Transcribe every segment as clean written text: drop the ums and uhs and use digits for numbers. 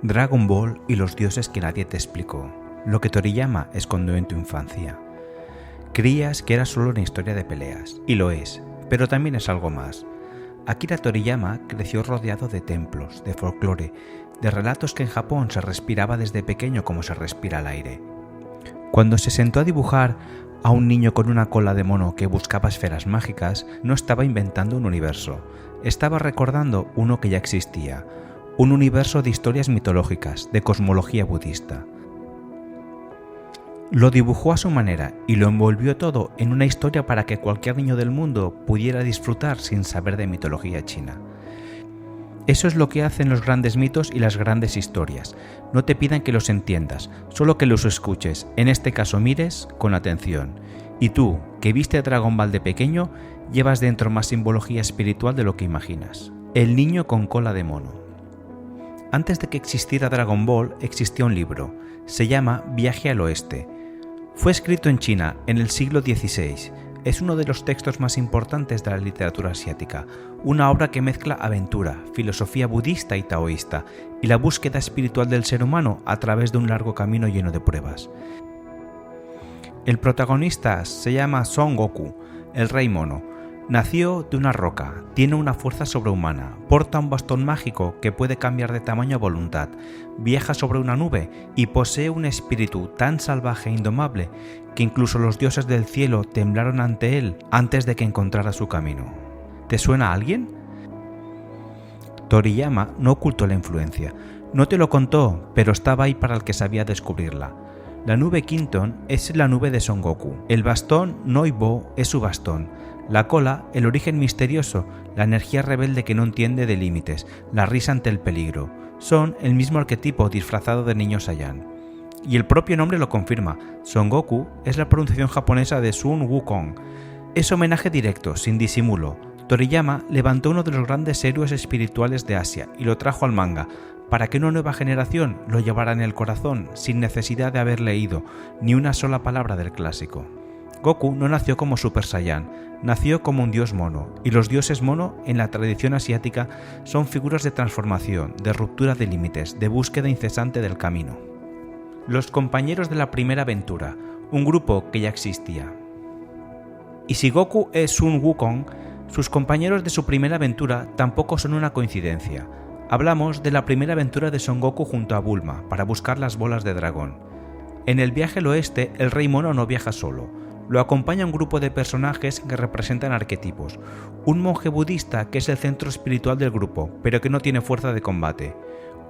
Dragon Ball y los dioses que nadie te explicó. Lo que Toriyama escondió en tu infancia. Creías que era solo una historia de peleas, y lo es, pero también es algo más. Akira Toriyama creció rodeado de templos, de folclore, de relatos que en Japón se respiraba desde pequeño como se respira el aire. Cuando se sentó a dibujar a un niño con una cola de mono que buscaba esferas mágicas, no estaba inventando un universo, estaba recordando uno que ya existía, un universo de historias mitológicas, de cosmología budista. Lo dibujó a su manera y lo envolvió todo en una historia para que cualquier niño del mundo pudiera disfrutar sin saber de mitología china. Eso es lo que hacen los grandes mitos y las grandes historias. No te pidan que los entiendas, solo que los escuches, en este caso mires con atención. Y tú, que viste a Dragon Ball de pequeño, llevas dentro más simbología espiritual de lo que imaginas. El niño con cola de mono. Antes de que existiera Dragon Ball, existía un libro. Se llama Viaje al Oeste. Fue escrito en China en el siglo XVI. Es uno de los textos más importantes de la literatura asiática, una obra que mezcla aventura, filosofía budista y taoísta, y la búsqueda espiritual del ser humano a través de un largo camino lleno de pruebas. El protagonista se llama Son Goku, el rey mono. Nació de una roca, tiene una fuerza sobrehumana, porta un bastón mágico que puede cambiar de tamaño a voluntad, viaja sobre una nube y posee un espíritu tan salvaje e indomable que incluso los dioses del cielo temblaron ante él antes de que encontrara su camino. ¿Te suena a alguien? Toriyama no ocultó la influencia. No te lo contó, pero estaba ahí para el que sabía descubrirla. La nube Quinton es la nube de Son Goku. El bastón Noibo es su bastón. La cola, el origen misterioso, la energía rebelde que no entiende de límites, la risa ante el peligro. Son el mismo arquetipo disfrazado de niño Saiyan. Y el propio nombre lo confirma. Son Goku es la pronunciación japonesa de Sun Wukong. Es homenaje directo, sin disimulo. Toriyama levantó uno de los grandes héroes espirituales de Asia y lo trajo al manga, para que una nueva generación lo llevara en el corazón sin necesidad de haber leído ni una sola palabra del clásico. Goku no nació como Super Saiyan, nació como un dios mono, y los dioses mono en la tradición asiática son figuras de transformación, de ruptura de límites, de búsqueda incesante del camino. Los compañeros de la primera aventura, un grupo que ya existía. Y si Goku es Sun Wukong, sus compañeros de su primera aventura tampoco son una coincidencia. Hablamos de la primera aventura de Son Goku junto a Bulma para buscar las bolas de dragón. En el viaje al oeste, el rey mono no viaja solo. Lo acompaña un grupo de personajes que representan arquetipos. Un monje budista que es el centro espiritual del grupo, pero que no tiene fuerza de combate.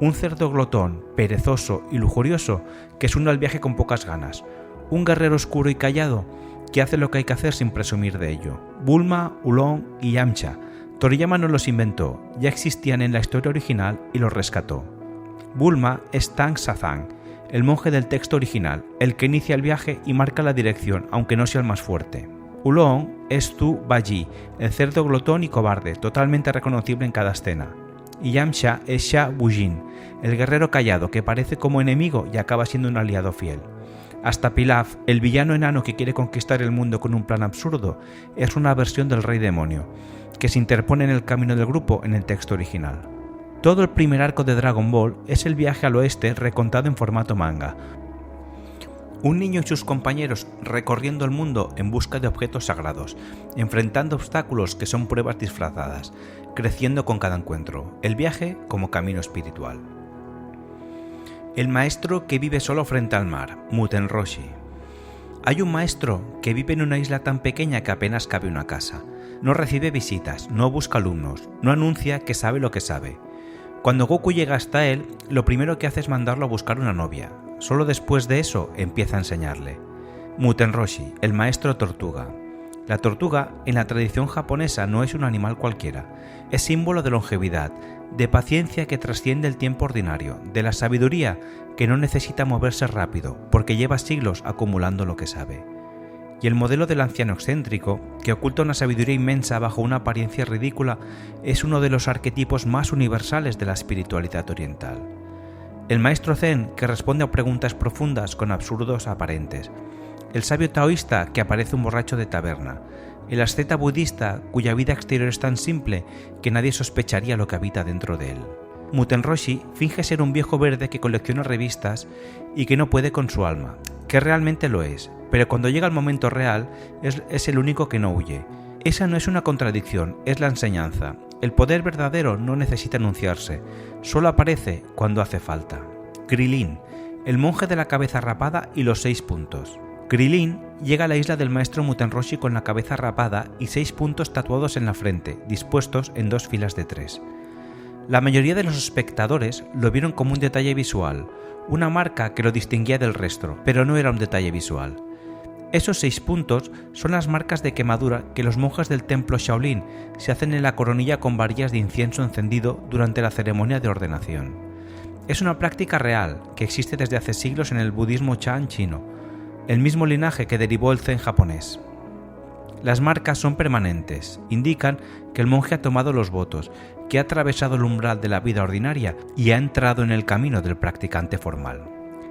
Un cerdo glotón, perezoso y lujurioso que se une al viaje con pocas ganas. Un guerrero oscuro y callado que hace lo que hay que hacer sin presumir de ello. Bulma, Oolong y Yamcha. Toriyama no los inventó, ya existían en la historia original y los rescató. Bulma es Tang Sazang, el monje del texto original, el que inicia el viaje y marca la dirección, aunque no sea el más fuerte. Oolong es Tu Baji, el cerdo glotón y cobarde, totalmente reconocible en cada escena. Y Yamcha es Sha Wujin, el guerrero callado que parece como enemigo y acaba siendo un aliado fiel. Hasta Pilaf, el villano enano que quiere conquistar el mundo con un plan absurdo, es una versión del rey demonio, que se interpone en el camino del grupo en el texto original. Todo el primer arco de Dragon Ball es el viaje al oeste recontado en formato manga. Un niño y sus compañeros recorriendo el mundo en busca de objetos sagrados, enfrentando obstáculos que son pruebas disfrazadas, creciendo con cada encuentro, el viaje como camino espiritual. El maestro que vive solo frente al mar, Muten Roshi. Hay un maestro que vive en una isla tan pequeña que apenas cabe una casa. No recibe visitas, no busca alumnos, no anuncia que sabe lo que sabe. Cuando Goku llega hasta él, lo primero que hace es mandarlo a buscar una novia. Solo después de eso empieza a enseñarle. Muten Roshi, el maestro tortuga. La tortuga, en la tradición japonesa, no es un animal cualquiera. Es símbolo de longevidad, de paciencia que trasciende el tiempo ordinario, de la sabiduría que no necesita moverse rápido, porque lleva siglos acumulando lo que sabe. Y el modelo del anciano excéntrico, que oculta una sabiduría inmensa bajo una apariencia ridícula, es uno de los arquetipos más universales de la espiritualidad oriental. El maestro zen, que responde a preguntas profundas con absurdos aparentes. El sabio taoísta, que aparece un borracho de taberna. El asceta budista, cuya vida exterior es tan simple que nadie sospecharía lo que habita dentro de él. Muten Roshi finge ser un viejo verde que colecciona revistas y que no puede con su alma, que realmente lo es, pero cuando llega el momento real es el único que no huye. Esa no es una contradicción, es la enseñanza. El poder verdadero no necesita anunciarse, solo aparece cuando hace falta. Krilin, el monje de la cabeza rapada y los 6 puntos. Krilin llega a la isla del maestro Muten Roshi con la cabeza rapada y 6 puntos tatuados en la frente, dispuestos en 2 filas de 3. La mayoría de los espectadores lo vieron como un detalle visual, una marca que lo distinguía del resto, pero no era un detalle visual. Esos 6 puntos son las marcas de quemadura que los monjes del templo Shaolin se hacen en la coronilla con varillas de incienso encendido durante la ceremonia de ordenación. Es una práctica real que existe desde hace siglos en el budismo Chan chino, el mismo linaje que derivó el Zen japonés. Las marcas son permanentes, indican que el monje ha tomado los votos, que ha atravesado el umbral de la vida ordinaria y ha entrado en el camino del practicante formal.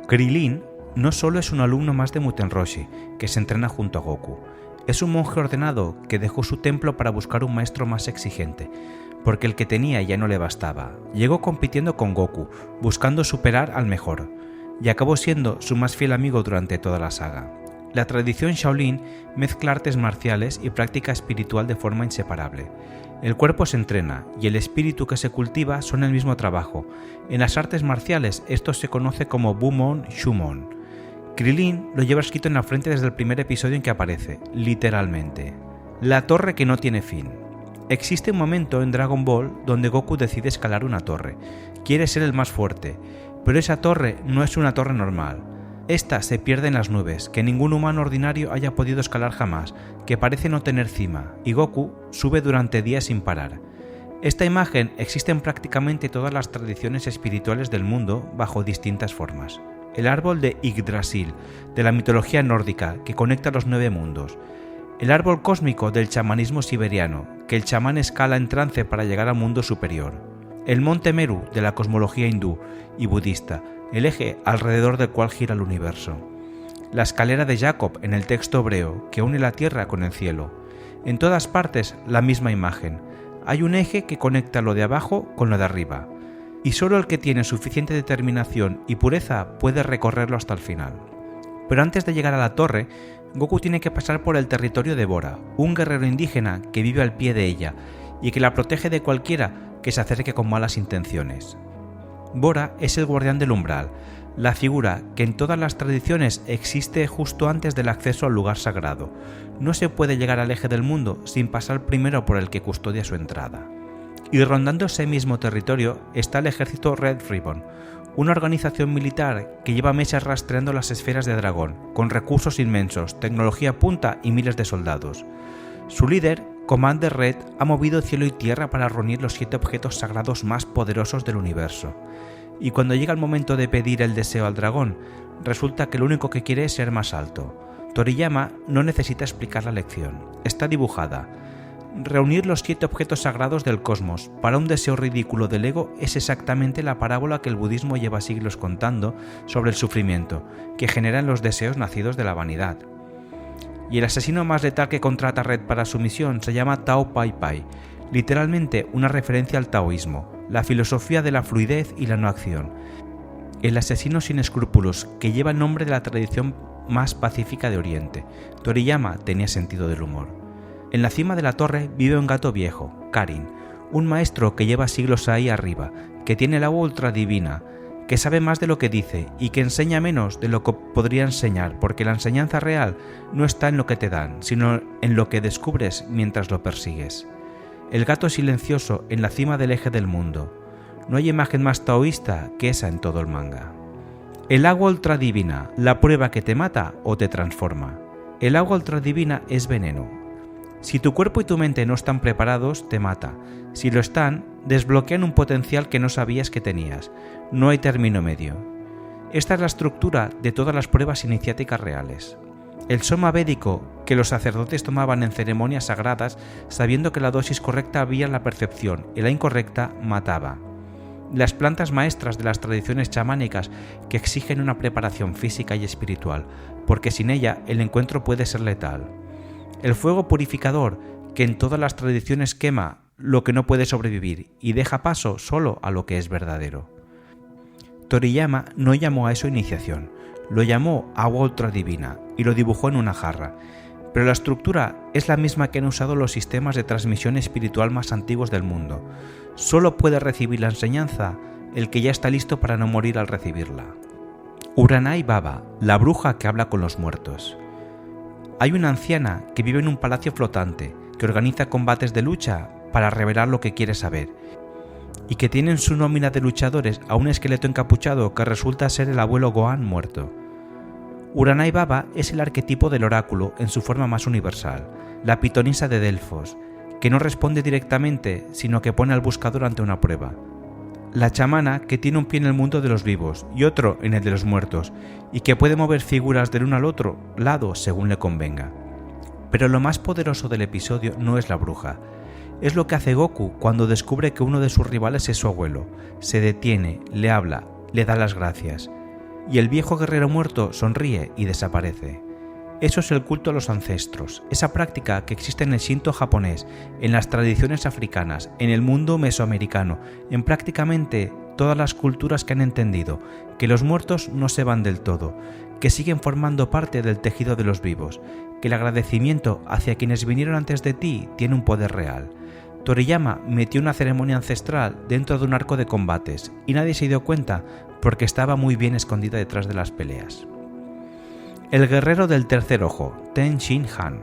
Krilin no solo es un alumno más de Muten Roshi, que se entrena junto a Goku, es un monje ordenado que dejó su templo para buscar un maestro más exigente, porque el que tenía ya no le bastaba. Llegó compitiendo con Goku, buscando superar al mejor, y acabó siendo su más fiel amigo durante toda la saga. La tradición Shaolin mezcla artes marciales y práctica espiritual de forma inseparable. El cuerpo se entrena y el espíritu que se cultiva son el mismo trabajo. En las artes marciales esto se conoce como Bumon Shumon. Krilin lo lleva escrito en la frente desde el primer episodio en que aparece, literalmente. La torre que no tiene fin. Existe un momento en Dragon Ball donde Goku decide escalar una torre. Quiere ser el más fuerte, pero esa torre no es una torre normal. Esta se pierde en las nubes, que ningún humano ordinario haya podido escalar jamás, que parece no tener cima, y Goku sube durante días sin parar. Esta imagen existe en prácticamente todas las tradiciones espirituales del mundo bajo distintas formas. El árbol de Yggdrasil, de la mitología nórdica, que conecta los 9 mundos. El árbol cósmico del chamanismo siberiano, que el chamán escala en trance para llegar al mundo superior. El monte Meru, de la cosmología hindú y budista, el eje alrededor del cual gira el universo. La escalera de Jacob en el texto hebreo, que une la tierra con el cielo. En todas partes la misma imagen. Hay un eje que conecta lo de abajo con lo de arriba. Y solo el que tiene suficiente determinación y pureza puede recorrerlo hasta el final. Pero antes de llegar a la torre, Goku tiene que pasar por el territorio de Bora, un guerrero indígena que vive al pie de ella y que la protege de cualquiera que se acerque con malas intenciones. Bora es el guardián del umbral, la figura que en todas las tradiciones existe justo antes del acceso al lugar sagrado. No se puede llegar al eje del mundo sin pasar primero por el que custodia su entrada. Y rondando ese mismo territorio está el ejército Red Ribbon, una organización militar que lleva meses rastreando las esferas de dragón, con recursos inmensos, tecnología punta y miles de soldados. Su líder, Commander Red, ha movido cielo y tierra para reunir los 7 objetos sagrados más poderosos del universo. Y cuando llega el momento de pedir el deseo al dragón, resulta que lo único que quiere es ser más alto. Toriyama no necesita explicar la lección, está dibujada. Reunir los 7 objetos sagrados del cosmos para un deseo ridículo del ego es exactamente la parábola que el budismo lleva siglos contando sobre el sufrimiento que generan los deseos nacidos de la vanidad. Y el asesino más letal que contrata Red para su misión se llama Tao Pai Pai, literalmente una referencia al taoísmo, la filosofía de la fluidez y la no acción. El asesino sin escrúpulos que lleva el nombre de la tradición más pacífica de Oriente. Toriyama tenía sentido del humor. En la cima de la torre vive un gato viejo, Karin, un maestro que lleva siglos ahí arriba, que tiene el agua ultradivina, que sabe más de lo que dice y que enseña menos de lo que podría enseñar, porque la enseñanza real no está en lo que te dan, sino en lo que descubres mientras lo persigues. El gato silencioso en la cima del eje del mundo. No hay imagen más taoísta que esa en todo el manga. El agua ultradivina, la prueba que te mata o te transforma. El agua ultradivina es veneno. Si tu cuerpo y tu mente no están preparados, te mata. Si lo están, desbloquean un potencial que no sabías que tenías. No hay término medio. Esta es la estructura de todas las pruebas iniciáticas reales. El soma védico que los sacerdotes tomaban en ceremonias sagradas sabiendo que la dosis correcta había la percepción y la incorrecta mataba. Las plantas maestras de las tradiciones chamánicas que exigen una preparación física y espiritual, porque sin ella el encuentro puede ser letal. El fuego purificador que en todas las tradiciones quema lo que no puede sobrevivir y deja paso solo a lo que es verdadero. Toriyama no llamó a eso iniciación, lo llamó agua ultradivina y lo dibujó en una jarra, pero la estructura es la misma que han usado los sistemas de transmisión espiritual más antiguos del mundo. Solo puede recibir la enseñanza el que ya está listo para no morir al recibirla. Uranai Baba, la bruja que habla con los muertos. Hay una anciana que vive en un palacio flotante, que organiza combates de lucha para revelar lo que quiere saber, y que tiene en su nómina de luchadores a un esqueleto encapuchado que resulta ser el abuelo Gohan muerto. Uranai Baba es el arquetipo del oráculo en su forma más universal, la pitonisa de Delfos, que no responde directamente, sino que pone al buscador ante una prueba. La chamana que tiene un pie en el mundo de los vivos y otro en el de los muertos, y que puede mover figuras del uno al otro lado según le convenga. Pero lo más poderoso del episodio no es la bruja. Es lo que hace Goku cuando descubre que uno de sus rivales es su abuelo. Se detiene, le habla, le da las gracias. Y el viejo guerrero muerto sonríe y desaparece. Eso es el culto a los ancestros, esa práctica que existe en el Shinto japonés, en las tradiciones africanas, en el mundo mesoamericano, en prácticamente todas las culturas que han entendido que los muertos no se van del todo, que siguen formando parte del tejido de los vivos, que el agradecimiento hacia quienes vinieron antes de ti tiene un poder real. Toriyama metió una ceremonia ancestral dentro de un arco de combates y nadie se dio cuenta porque estaba muy bien escondida detrás de las peleas. El guerrero del tercer ojo, Ten Shin Han.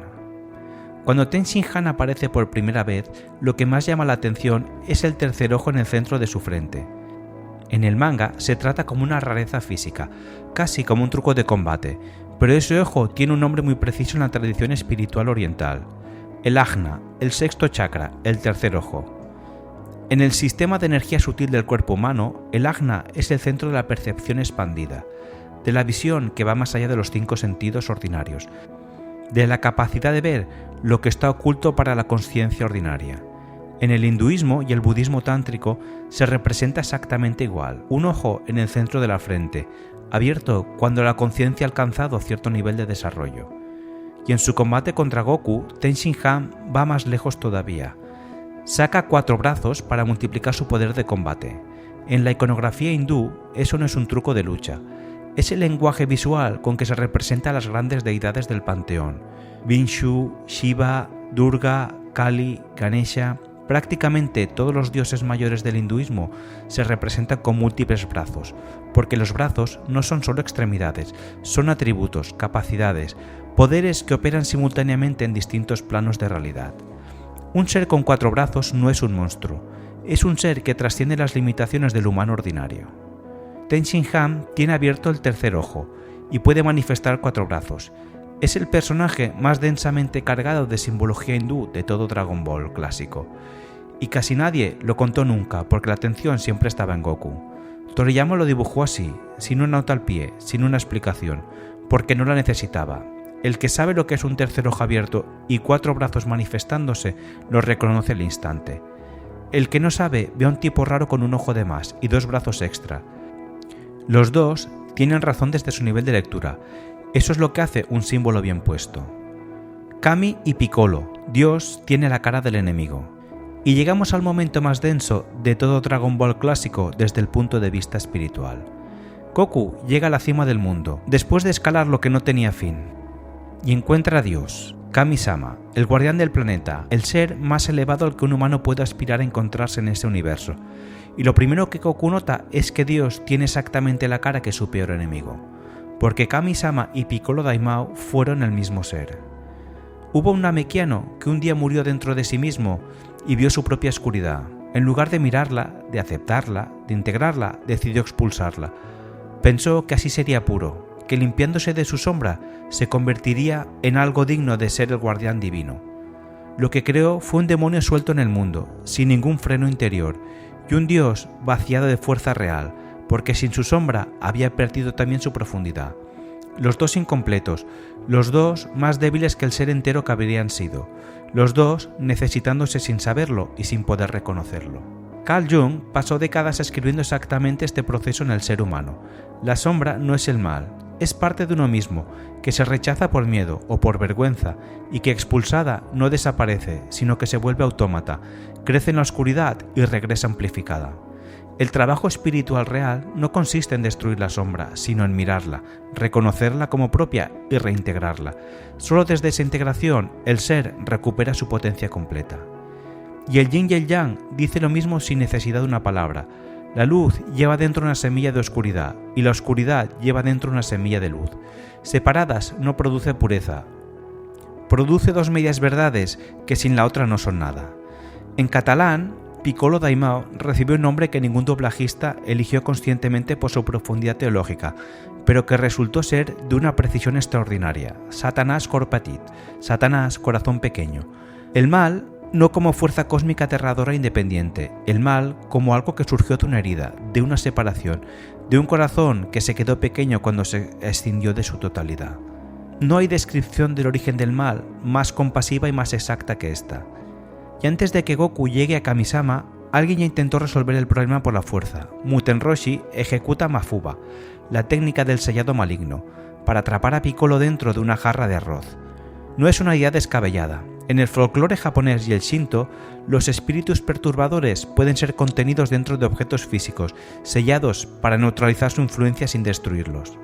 Cuando Ten Shin Han aparece por primera vez, lo que más llama la atención es el tercer ojo en el centro de su frente. En el manga se trata como una rareza física, casi como un truco de combate, pero ese ojo tiene un nombre muy preciso en la tradición espiritual oriental. El Ajna, el sexto chakra, el tercer ojo. En el sistema de energía sutil del cuerpo humano, el Ajna es el centro de la percepción expandida, de la visión que va más allá de los 5 sentidos ordinarios, de la capacidad de ver lo que está oculto para la consciencia ordinaria. En el hinduismo y el budismo tántrico se representa exactamente igual, un ojo en el centro de la frente, abierto cuando la conciencia ha alcanzado cierto nivel de desarrollo. Y en su combate contra Goku, Ten Shin Han va más lejos todavía. Saca 4 brazos para multiplicar su poder de combate. En la iconografía hindú, eso no es un truco de lucha. Es el lenguaje visual con que se representa a las grandes deidades del panteón. Vishnu, Shiva, Durga, Kali, Ganesha. Prácticamente todos los dioses mayores del hinduismo se representan con múltiples brazos, porque los brazos no son solo extremidades, son atributos, capacidades, poderes que operan simultáneamente en distintos planos de realidad. Un ser con 4 brazos no es un monstruo, es un ser que trasciende las limitaciones del humano ordinario. Ten Shin Han tiene abierto el tercer ojo y puede manifestar 4 brazos. Es el personaje más densamente cargado de simbología hindú de todo Dragon Ball clásico. Y casi nadie lo contó nunca porque la atención siempre estaba en Goku. Toriyama lo dibujó así, sin una nota al pie, sin una explicación, porque no la necesitaba. El que sabe lo que es un tercer ojo abierto y 4 brazos manifestándose lo reconoce al instante. El que no sabe ve a un tipo raro con un ojo de más y 2 brazos extra. Los dos tienen razón desde su nivel de lectura. Eso es lo que hace un símbolo bien puesto. Kami y Piccolo, Dios tiene la cara del enemigo. Y llegamos al momento más denso de todo Dragon Ball clásico desde el punto de vista espiritual. Goku llega a la cima del mundo, después de escalar lo que no tenía fin, y encuentra a Dios, Kami-sama, el guardián del planeta, el ser más elevado al que un humano puede aspirar a encontrarse en este universo. Y lo primero que Goku nota es que Dios tiene exactamente la cara que su peor enemigo, porque Kami-sama y Piccolo Daimao fueron el mismo ser. Hubo un Namekiano que un día murió dentro de sí mismo y vio su propia oscuridad. En lugar de mirarla, de aceptarla, de integrarla, decidió expulsarla. Pensó que así sería puro, que limpiándose de su sombra se convertiría en algo digno de ser el guardián divino. Lo que creó fue un demonio suelto en el mundo, sin ningún freno interior, y un dios vaciado de fuerza real, porque sin su sombra había perdido también su profundidad. Los dos incompletos, los dos más débiles que el ser entero que habrían sido, los dos necesitándose sin saberlo y sin poder reconocerlo. Carl Jung pasó décadas escribiendo exactamente este proceso en el ser humano. La sombra no es el mal, es parte de uno mismo, que se rechaza por miedo o por vergüenza y que expulsada no desaparece, sino que se vuelve autómata, crece en la oscuridad y regresa amplificada. El trabajo espiritual real no consiste en destruir la sombra, sino en mirarla, reconocerla como propia y reintegrarla. Solo desde esa integración el ser recupera su potencia completa. Y el yin y el yang dice lo mismo sin necesidad de una palabra. La luz lleva dentro una semilla de oscuridad y la oscuridad lleva dentro una semilla de luz. Separadas no produce pureza. Produce dos medias verdades que sin la otra no son nada. En catalán, Piccolo Daimao recibió un nombre que ningún doblajista eligió conscientemente por su profundidad teológica, pero que resultó ser de una precisión extraordinaria. Satanás cor petit, Satanás corazón pequeño. El mal no como fuerza cósmica aterradora e independiente, el mal como algo que surgió de una herida, de una separación, de un corazón que se quedó pequeño cuando se escindió de su totalidad. No hay descripción del origen del mal más compasiva y más exacta que esta. Y antes de que Goku llegue a Kamisama, alguien ya intentó resolver el problema por la fuerza. Muten Roshi ejecuta Mafuba, la técnica del sellado maligno, para atrapar a Piccolo dentro de una jarra de arroz. No es una idea descabellada. En el folclore japonés y el Shinto, los espíritus perturbadores pueden ser contenidos dentro de objetos físicos, sellados para neutralizar su influencia sin destruirlos.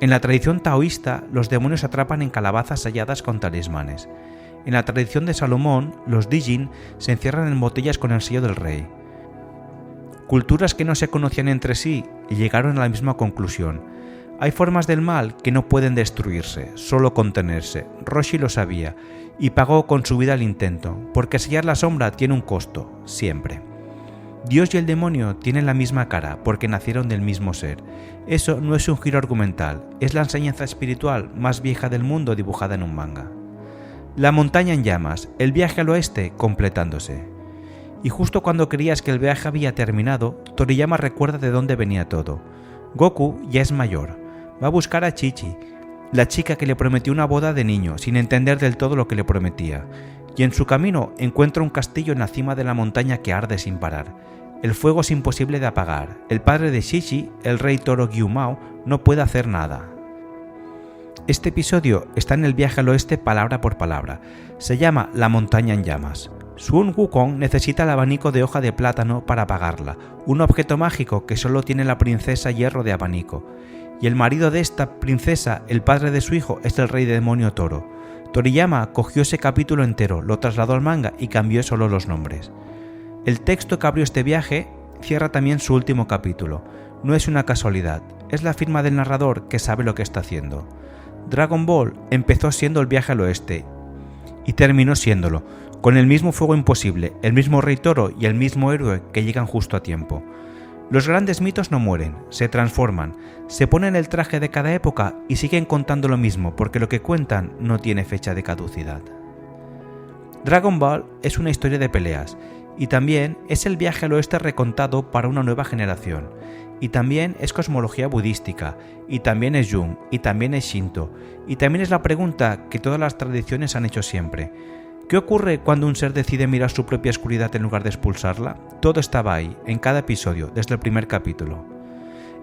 En la tradición taoísta, los demonios atrapan en calabazas selladas con talismanes. En la tradición de Salomón, los Dijin se encierran en botellas con el sello del rey. Culturas que no se conocían entre sí llegaron a la misma conclusión. Hay formas del mal que no pueden destruirse, solo contenerse. Roshi lo sabía y pagó con su vida el intento, porque sellar la sombra tiene un costo, siempre. Dios y el demonio tienen la misma cara porque nacieron del mismo ser. Eso no es un giro argumental, es la enseñanza espiritual más vieja del mundo dibujada en un manga. La montaña en llamas, el viaje al oeste completándose. Y justo cuando creías que el viaje había terminado, Toriyama recuerda de dónde venía todo. Goku ya es mayor, va a buscar a Chi-Chi, la chica que le prometió una boda de niño, sin entender del todo lo que le prometía. Y en su camino encuentra un castillo en la cima de la montaña que arde sin parar. El fuego es imposible de apagar. El padre de Chi-Chi, el rey toro Gyumao, no puede hacer nada. Este episodio está en el viaje al oeste palabra por palabra. Se llama La montaña en llamas. Sun Wukong necesita el abanico de hoja de plátano para apagarla, un objeto mágico que solo tiene la princesa Hierro de Abanico. Y el marido de esta princesa, el padre de su hijo, es el rey demonio Toro. Toriyama cogió ese capítulo entero, lo trasladó al manga y cambió solo los nombres. El texto que abrió este viaje cierra también su último capítulo. No es una casualidad, es la firma del narrador que sabe lo que está haciendo. Dragon Ball empezó siendo el viaje al oeste y terminó siéndolo, con el mismo fuego imposible, el mismo rey toro y el mismo héroe que llegan justo a tiempo. Los grandes mitos no mueren, se transforman, se ponen el traje de cada época y siguen contando lo mismo porque lo que cuentan no tiene fecha de caducidad. Dragon Ball es una historia de peleas y también es el viaje al oeste recontado para una nueva generación. Y también es cosmología budística, y también es Jung, y también es Shinto, y también es la pregunta que todas las tradiciones han hecho siempre. ¿Qué ocurre cuando un ser decide mirar su propia oscuridad en lugar de expulsarla? Todo estaba ahí, en cada episodio, desde el primer capítulo.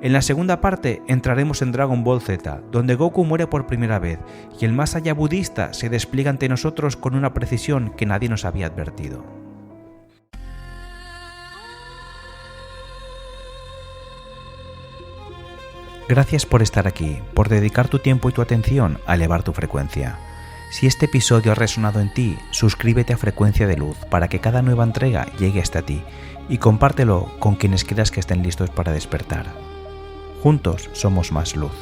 En la segunda parte entraremos en Dragon Ball Z, donde Goku muere por primera vez, y el más allá budista se despliega ante nosotros con una precisión que nadie nos había advertido. Gracias por estar aquí, por dedicar tu tiempo y tu atención a elevar tu frecuencia. Si este episodio ha resonado en ti, suscríbete a Frecuencia de Luz para que cada nueva entrega llegue hasta ti y compártelo con quienes creas que estén listos para despertar. Juntos somos más luz.